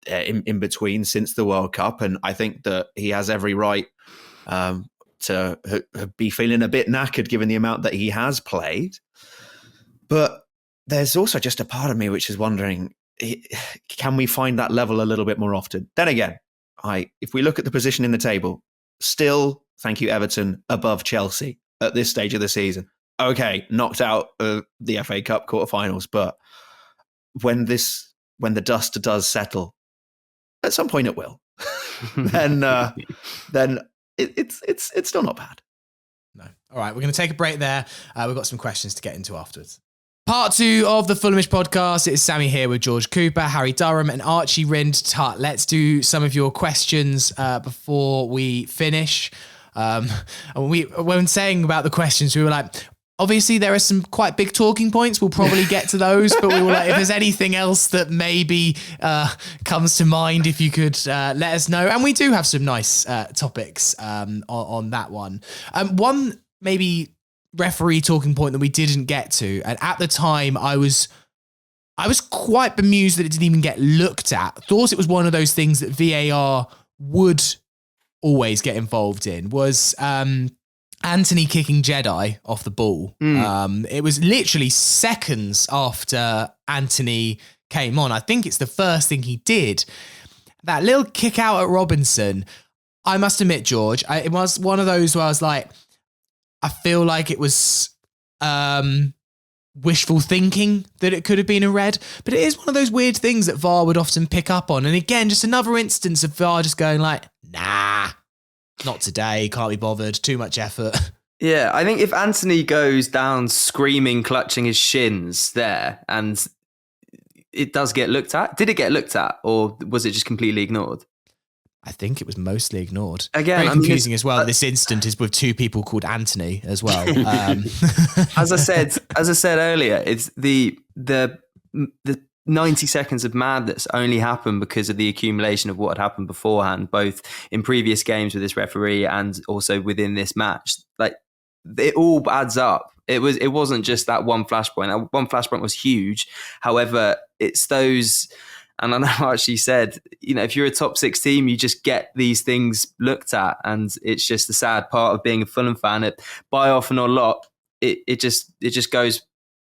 in between since the World Cup, and I think that he has every right to be feeling a bit knackered given the amount that he has played. But there's also just a part of me which is wondering, can we find that level a little bit more often? Then again, if we look at the position in the table, still, thank you, Everton, above Chelsea at this stage of the season. Okay, knocked out the FA Cup quarterfinals, but when the dust does settle, at some point it will, then it's still not bad. No. All right, we're going to take a break there. We've got some questions to get into afterwards. Part 2 of the Fulhamish podcast. It's Sammy here with George Cooper, Harry Durham, and Archie Rind-Tutt. Let's do some of your questions before we finish. When saying about the questions, we were like, obviously there are some quite big talking points. We'll probably get to those, but we were like, if there's anything else that maybe comes to mind, if you could let us know. And we do have some nice topics on that one. One maybe referee talking point that we didn't get to, and at the time I was quite bemused that it didn't even get looked at. Thought it was one of those things that VAR would always get involved in, was Anthony kicking Jedi off the ball. It was literally seconds after Anthony came on. I think it's the first thing he did. That little kick out at Robinson, I must admit, George, it was one of those where I was like, I feel like it was wishful thinking that it could have been a red, but it is one of those weird things that VAR would often pick up on. And again, just another instance of VAR just going like, nah, not today, can't be bothered, too much effort. Yeah, I think if Anthony goes down screaming, clutching his shins there, and it does get looked at, did it get looked at, or was it just completely ignored? I think it was mostly ignored. Again, very confusing as well. This instant is with two people called Anthony as well. As I said earlier, it's the 90 seconds of madness only happened because of the accumulation of what had happened beforehand, both in previous games with this referee and also within this match. Like, it all adds up. It wasn't just that one flashpoint. That one flashpoint was huge. However, it's those. And I know Archie said, if you're a top 6 team, you just get these things looked at. And it's just the sad part of being a Fulham fan. By often or not, it just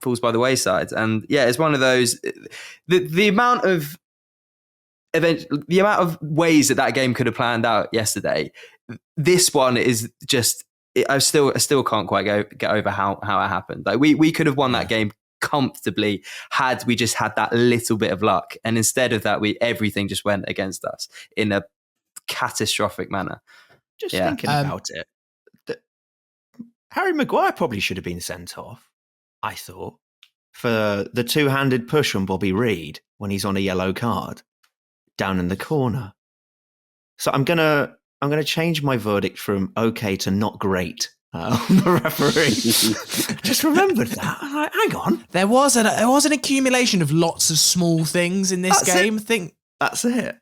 falls by the wayside. And yeah, it's one of those, the amount of ways that game could have planned out yesterday. This one is just, I still can't quite get over how it happened. Like we could have won that game comfortably had we just had that little bit of luck, and instead of that, everything just went against us in a catastrophic manner. Just thinking about it, Harry Maguire probably should have been sent off, I thought, for the two-handed push on Bobby Reed when he's on a yellow card down in the corner. So I'm gonna change my verdict from okay to not great The referee. Just remembered that. I'm like, hang on. There was an accumulation of lots of small things in this game. That's it.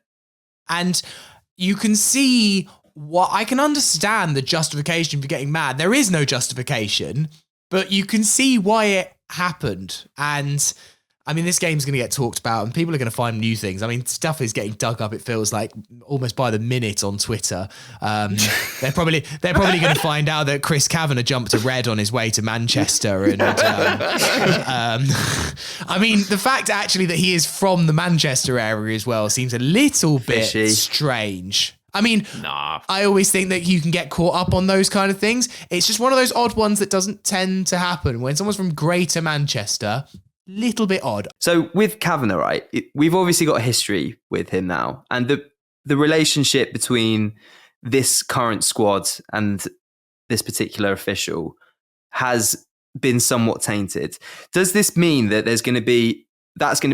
And you can see what I can understand the justification for getting mad. There is no justification, but you can see why it happened. And I mean, this game's going to get talked about and people are going to find new things. I mean, stuff is getting dug up, it feels like, almost by the minute on Twitter. They're probably going to find out that Chris Kavanagh jumped a red on his way to Manchester. And I mean, the fact actually that he is from the Manchester area as well seems a little bit strange. I mean, I always think that you can get caught up on those kind of things. It's just one of those odd ones that doesn't tend to happen. When someone's from Greater Manchester, little bit odd. So with Kavanagh, right, we've obviously got a history with him now. And the relationship between this current squad and this particular official has been somewhat tainted. Does this mean that that's going to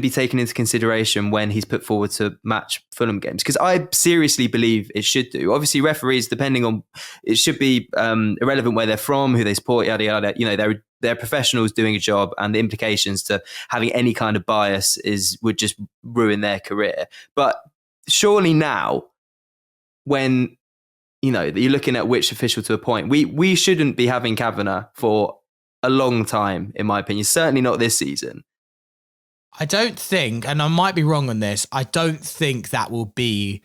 be taken into consideration when he's put forward to match Fulham games? Because I seriously believe it should do. Obviously, referees, depending on, it should be irrelevant where they're from, who they support, yada yada. You know, they're professionals doing a job, and the implications to having any kind of bias would just ruin their career. But surely now, when you're looking at which official to appoint, we shouldn't be having Kavanagh for a long time, in my opinion. Certainly not this season. I don't think, and I might be wrong on this, I don't think that will be,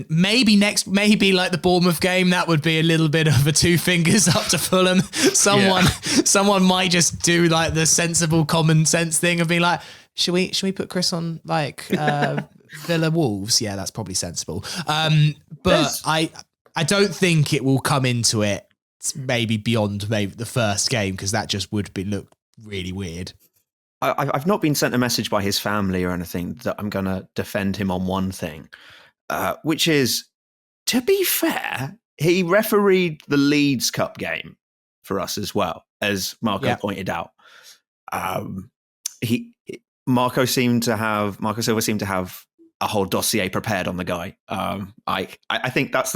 maybe like the Bournemouth game, that would be a little bit of a two fingers up to Fulham. Someone might just do like the sensible common sense thing of being like, should we put Chris on like Villa Wolves? Yeah, that's probably sensible. But I don't think it will come into it maybe beyond maybe the first game, because that just would look really weird. I've not been sent a message by his family or anything that I'm going to defend him on one thing, which is, to be fair, he refereed the Leeds Cup game for us as well, as Marco pointed out. Marco Silva seemed to have a whole dossier prepared on the guy. I think that's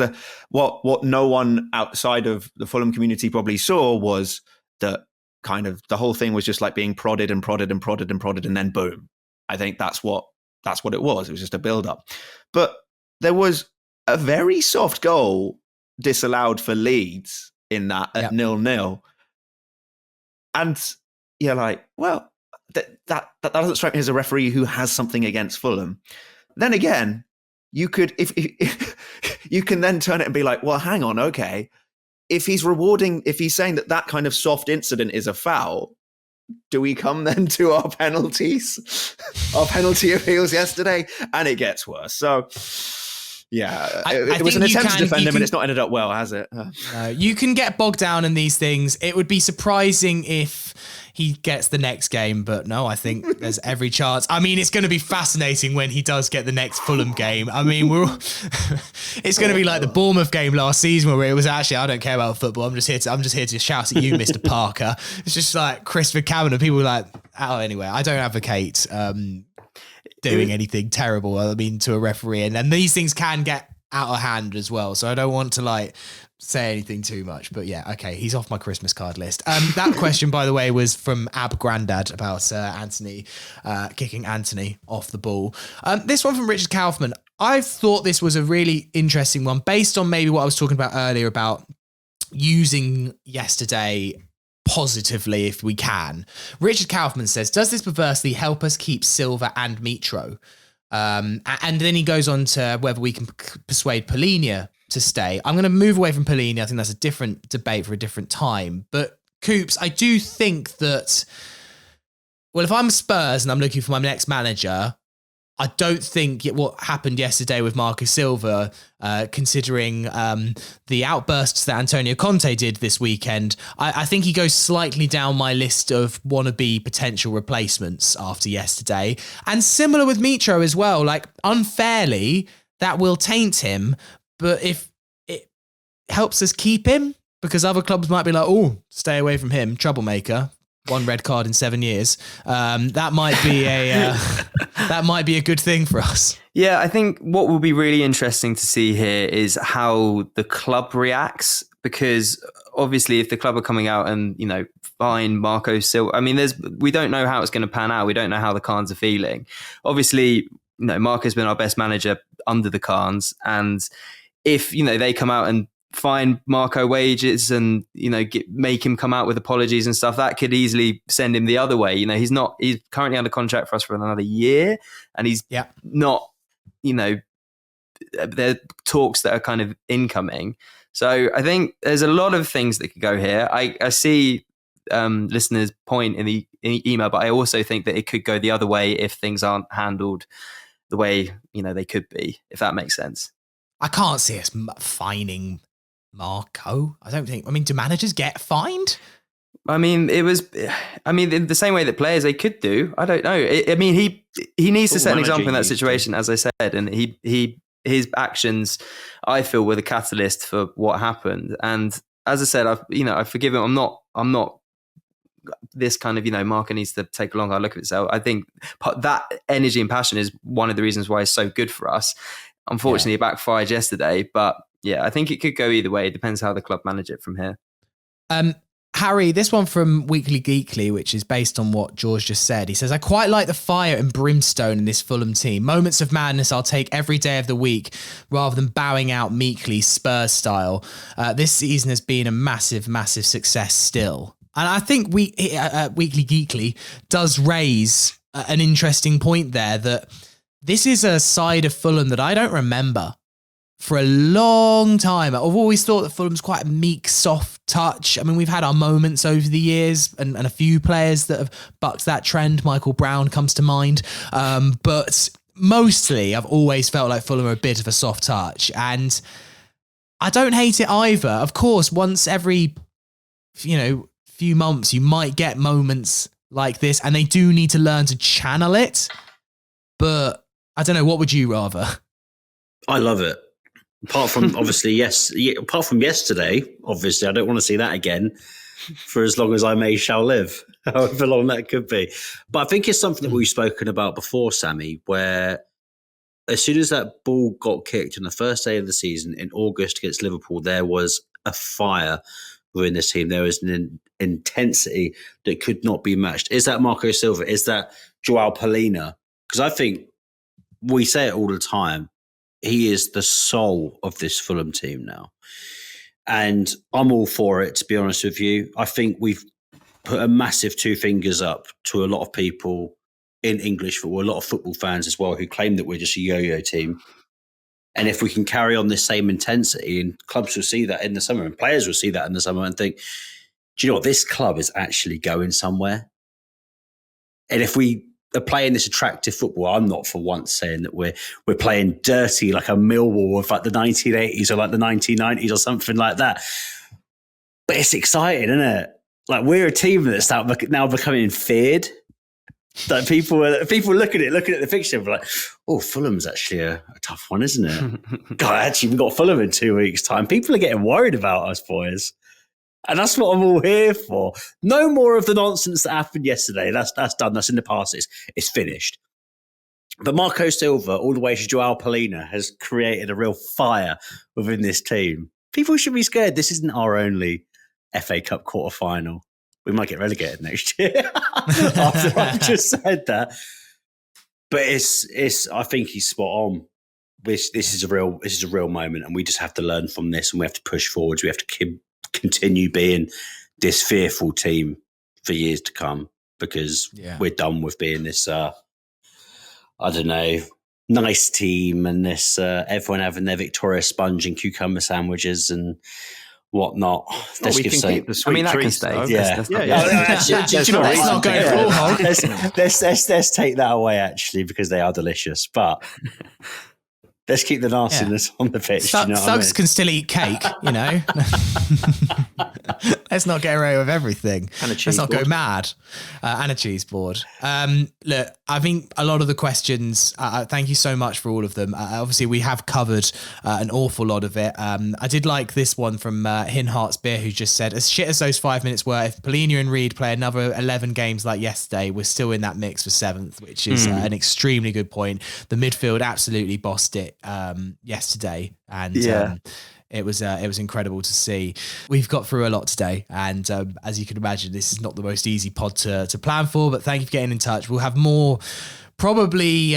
what no one outside of the Fulham community probably saw, was that kind of the whole thing was just like being prodded and prodded and prodded and prodded, and then boom. I think that's what it was. It was just a build up. But there was a very soft goal disallowed for Leeds in that at 0-0. And you're like, well, that doesn't strike me as a referee who has something against Fulham. Then again, you could if you can then turn it and be like, well, hang on, okay. If he's saying that kind of soft incident is a foul, do we come then to our penalties, our penalty appeals yesterday? And it gets worse. So, yeah, it was an attempt to defend him, and it's not ended up well, has it? You can get bogged down in these things. It would be surprising if he gets the next game, but no, I think there's every chance. I mean, it's going to be fascinating when he does get the next Fulham game. I mean, it's going to be like the Bournemouth game last season, where it was actually, I don't care about football. I'm just here to shout at you, Mr. Parker. It's just like Christopher Kavanagh. People were like, oh, anyway, I don't advocate doing anything terrible, I mean, to a referee. And then these things can get out of hand as well. So I don't want to like say anything too much, but yeah, okay, he's off my Christmas card list. That question, by the way, was from Ab Grandad about Anthony kicking Anthony off the ball. This one from Richard Kaufman. I thought this was a really interesting one, based on maybe what I was talking about earlier about using yesterday positively if we can. Richard Kaufman says, does this perversely help us keep Silva and Mitro? And then he goes on to whether we can persuade Polinia to stay. I'm going to move away from Polinia. I think that's a different debate for a different time. But Coops, I do think that, well, if I'm Spurs and I'm looking for my next manager, I don't think what happened yesterday with Marco Silva, considering the outbursts that Antonio Conte did this weekend, I think he goes slightly down my list of wannabe potential replacements after yesterday. And similar with Mitro as well, like unfairly, that will taint him. But if it helps us keep him, because other clubs might be like, oh, stay away from him, troublemaker. 1 red card in 7 years. That might be a good thing for us. Yeah, I think what will be really interesting to see here is how the club reacts, because obviously if the club are coming out and, you know, fine Marco Silva, I mean, we don't know how it's going to pan out. We don't know how the Khans are feeling. Obviously, you know, Marco's been our best manager under the Khans, and if, you know, they come out and fine Marco wages and, you know, make him come out with apologies and stuff, that could easily send him the other way. You know, he's currently under contract for us for another year, and he's not, you know, there are talks that are kind of incoming. So I think there's a lot of things that could go here. I see listeners' point in the email, but I also think that it could go the other way if things aren't handled the way, you know, they could be, if that makes sense. I can't see us fining Marco. Do managers get fined? I mean, the same way that players, they could do. I don't know. He needs to set an example in that situation, as I said, and his actions, I feel, were the catalyst for what happened. And as I said, I forgive him. I'm not this kind of, you know, Marco needs to take a long hard look at himself. I think that energy and passion is one of the reasons why it's so good for us. Unfortunately, it backfired yesterday, but yeah, I think it could go either way. It depends how the club manage it from here. Harry, this one from Weekly Geekly, which is based on what George just said. He says, I quite like the fire and brimstone in this Fulham team. Moments of madness I'll take every day of the week rather than bowing out meekly Spurs style. This season has been a massive, massive success still. And I think Weekly Geekly does raise an interesting point there, that this is a side of Fulham that I don't remember for a long time. I've always thought that Fulham's quite a meek, soft touch. I mean, we've had our moments over the years and a few players that have bucked that trend. Michael Brown comes to mind. But mostly I've always felt like Fulham are a bit of a soft touch. And I don't hate it either. Of course, once every, few months, you might get moments like this, and they do need to learn to channel it. But I don't know, what would you rather? I love it. Apart from apart from yesterday, obviously, I don't want to see that again for as long as I shall live, however long that could be. But I think it's something that we've spoken about before, Sammy, where as soon as that ball got kicked on the first day of the season in August against Liverpool, there was a fire within this team. There was an intensity that could not be matched. Is that Marco Silva? Is that Joao Palhinha? Because I think we say it all the time. He is the soul of this Fulham team now. And I'm all for it, to be honest with you. I think we've put a massive two fingers up to a lot of people in English football, a lot of football fans as well, who claim that we're just a yo-yo team. And if we can carry on this same intensity, and clubs will see that in the summer, and players will see that in the summer and think, do you know what? This club is actually going somewhere. And if we are playing this attractive football, I'm not for once saying that we're playing dirty like a Millwall of like the 1980s or like the 1990s or something like that. But it's exciting, isn't it? Like, we're a team that's now becoming feared. Like, people look at the fixture and be like, oh, Fulham's actually a tough one, isn't it? God, actually, we've got Fulham in 2 weeks' time. People are getting worried about us, boys. And that's what I'm all here for. No more of the nonsense that happened yesterday. That's done. That's in the past. It's finished. But Marco Silva, all the way to Joao Palhinha, has created a real fire within this team. People should be scared. This isn't our only FA Cup quarter-final. We might get relegated next year after I've just said that. But I think he's spot on. This is a real moment, and we just have to learn from this, and we have to push forwards. We have to continue being this fearful team for years to come, because we're done with being this nice team and this everyone having their Victoria sponge and cucumber sandwiches and whatnot. Let's keep the sweet treats, that can stay. Let's take that away, actually, because they are delicious. But let's keep the nastiness on the pitch. Thugs can still eat cake, Let's not get away with everything. Let's not go mad. And a cheese board. Look, I think a lot of the questions, thank you so much for all of them. Obviously, we have covered an awful lot of it. I did like this one from Hinhart's Beer, who just said, as shit as those 5 minutes were, if Palhinha and Reed play another 11 games like yesterday, we're still in that mix for 7th, which is an extremely good point. The midfield absolutely bossed it yesterday. And It was incredible to see. We've got through a lot today, and as you can imagine, this is not the most easy pod to plan for. But thank you for getting in touch. We'll have more probably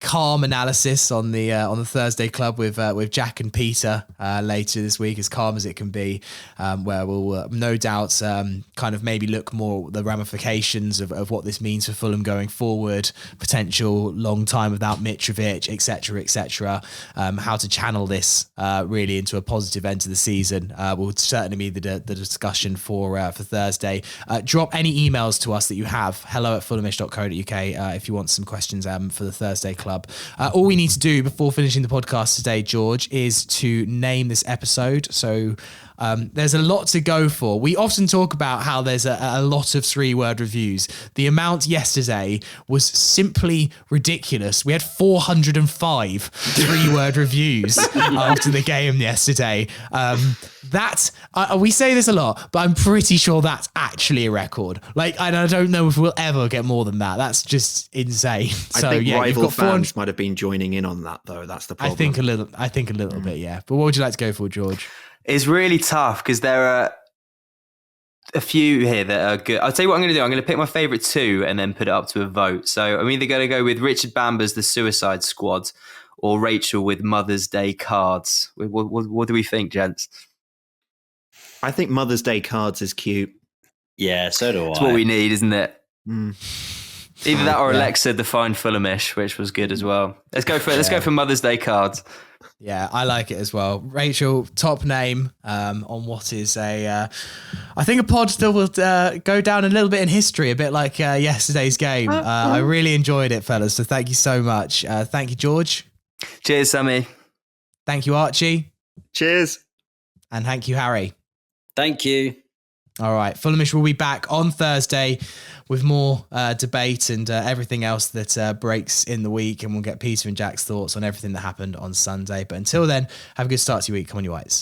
calm analysis on the Thursday Club with Jack and Peter later this week, as calm as it can be, where we'll no doubt kind of maybe look more at the ramifications of what this means for Fulham going forward, potential long time without Mitrovic, etc., how to channel this really into a positive end to the season will certainly be the discussion for Thursday. Drop any emails to us that you have, hello@fulhamish.co.uk, if you want some questions for the Thursday Club. All we need to do before finishing the podcast today, George, is to name this episode. So there's a lot to go for. We often talk about how there's a lot of 3-word reviews. The amount yesterday was simply ridiculous. We had 405 3-word reviews after the game yesterday. We say this a lot, but I'm pretty sure that's actually a record. Like, I don't know if we'll ever get more than that. That's just insane. I think rival fans might have been joining in on that, though. That's the problem. I think a little bit, yeah. But what would you like to go for, George? It's really tough because there are a few here that are good. I'll tell you what I'm going to do. I'm going to pick my favourite 2 and then put it up to a vote. So I'm either going to go with Richard Bamber's The Suicide Squad or Rachel with Mother's Day Cards. What do we think, gents? I think Mother's Day Cards is cute. Yeah, so do I. It's what we need, isn't it? Mm. Either that or Alexa defined Fulhamish, which was good as well. Let's go for Mother's Day Cards. Yeah, I like it as well. Rachel, top name on what is I think a pod still will go down a little bit in history, a bit like yesterday's game. I really enjoyed it, fellas, so thank you so much. Thank you, George. Cheers, Sammy. Thank you, Archie. Cheers. And thank you, Harry. Thank you. All right, Fulhamish will be back on Thursday with more debate and everything else that breaks in the week, and we'll get Peter and Jack's thoughts on everything that happened on Sunday. But until then, have a good start to your week. Come on, you Whites.